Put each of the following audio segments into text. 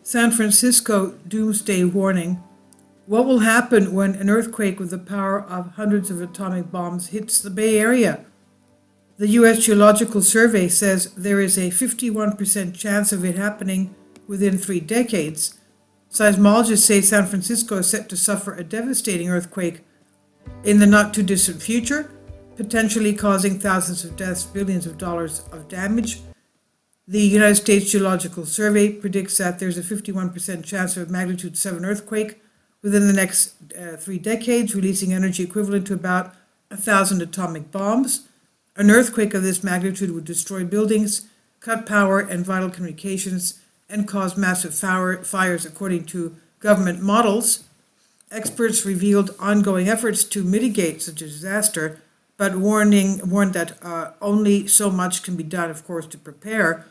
San Francisco Doomsday Warning. What will happen when an earthquake with the power of hundreds of atomic bombs hits the Bay Area? The U.S. Geological Survey says there is a 51% chance of it happening within 3 decades. Seismologists say San Francisco is set to suffer a devastating earthquake in the not too distant future, potentially causing thousands of deaths, billions of dollars of damage. The United States Geological Survey predicts that there's a 51% chance of a magnitude 7 earthquake within the next 3 decades, releasing energy equivalent to about 1,000 atomic bombs. An earthquake of this magnitude would destroy buildings, cut power and vital communications, and cause massive fires, according to government models. Experts revealed ongoing efforts to mitigate such a disaster, but warned that only so much can be done, of course, to prepare.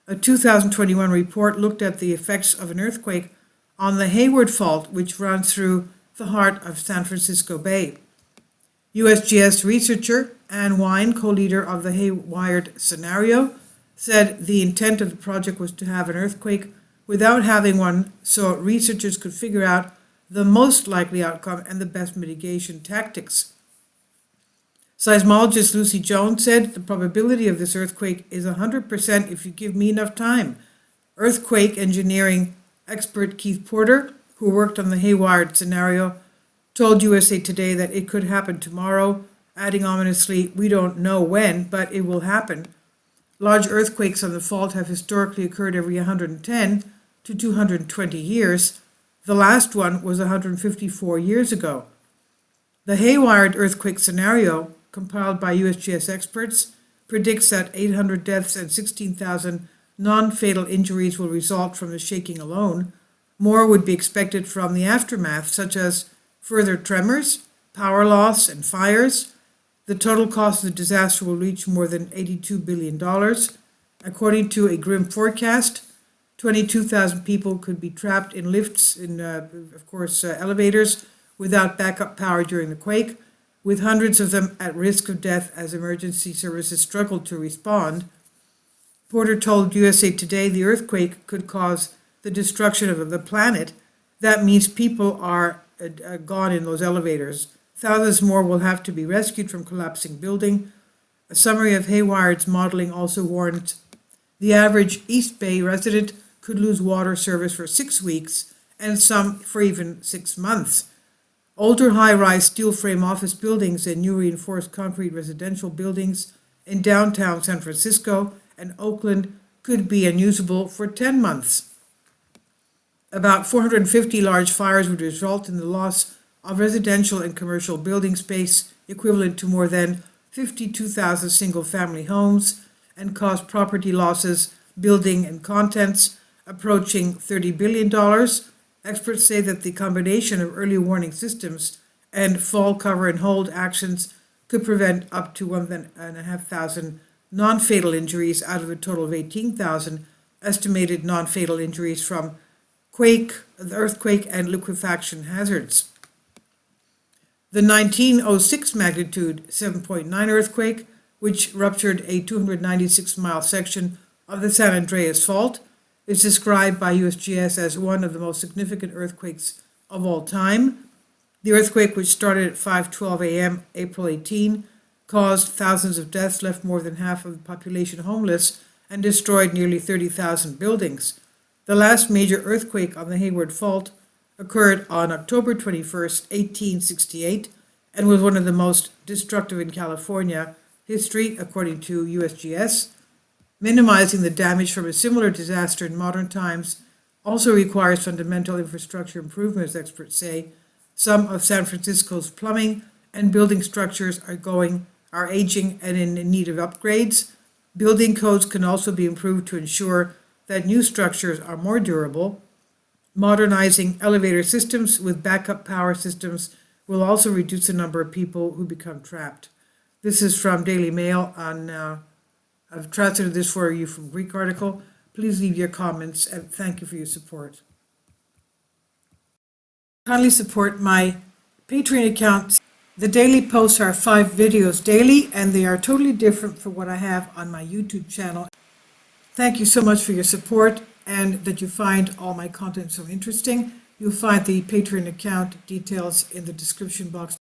A 2021 report looked at the effects of an earthquake on the Hayward Fault, which runs through the heart of San Francisco Bay. USGS researcher Anne Wine, co-leader of the Hayward scenario, said the intent of the project was to have an earthquake without having one, so researchers could figure out the most likely outcome and the best mitigation tactics. Seismologist Lucy Jones said the probability of this earthquake is 100% if you give me enough time. Earthquake engineering expert Keith Porter, who worked on the Hayward scenario, told USA Today that it could happen tomorrow, adding ominously, "We don't know when, but it will happen." Large earthquakes on the fault have historically occurred every 110 to 220 years. The last one was 154 years ago. The Hayward earthquake scenario, compiled by USGS experts, predicts that 800 deaths and 16,000 non-fatal injuries will result from the shaking alone. More would be expected from the aftermath, such as further tremors, power loss, and fires. The total cost of the disaster will reach more than $82 billion. According to a grim forecast, 22,000 people could be trapped in lifts, elevators, without backup power during the quake, with hundreds of them at risk of death as emergency services struggled to respond. Porter told USA Today the earthquake could cause the destruction of the planet. That means people are gone in those elevators. Thousands more will have to be rescued from collapsing building. A summary of Hayward's modeling also warns the average East Bay resident could lose water service for 6 weeks and some for even 6 months. Older high-rise steel frame office buildings and new reinforced concrete residential buildings in downtown San Francisco and Oakland could be unusable for 10 months. About 450 large fires would result in the loss of residential and commercial building space equivalent to more than 52,000 single-family homes and cause property losses, building and contents approaching $30 billion. Experts say that the combination of early warning systems and fall cover and hold actions could prevent up to 1,500 non-fatal injuries out of a total of 18,000 estimated non-fatal injuries from earthquake and liquefaction hazards. The 1906 magnitude 7.9 earthquake, which ruptured a 296-mile section of the San Andreas Fault, is described by USGS as one of the most significant earthquakes of all time. The earthquake, which started at 5:12 a.m. April 18, caused thousands of deaths, left more than half of the population homeless, and destroyed nearly 30,000 buildings. The last major earthquake on the Hayward Fault occurred on October 21st, 1868, and was one of the most destructive in California history, according to USGS. Minimizing the damage from a similar disaster in modern times also requires fundamental infrastructure improvements, experts say. Some of San Francisco's plumbing and building structures are aging and in need of upgrades. Building codes can also be improved to ensure that new structures are more durable. Modernizing elevator systems with backup power systems will also reduce the number of people who become trapped. This is from Daily Mail I've translated this for you from Greek article. Please leave your comments and thank you for your support. Kindly support my Patreon account. The daily posts are 5 videos daily, and they are totally different from what I have on my YouTube channel. Thank you so much for your support, and that you find all my content so interesting. You'll find the Patreon account details in the description box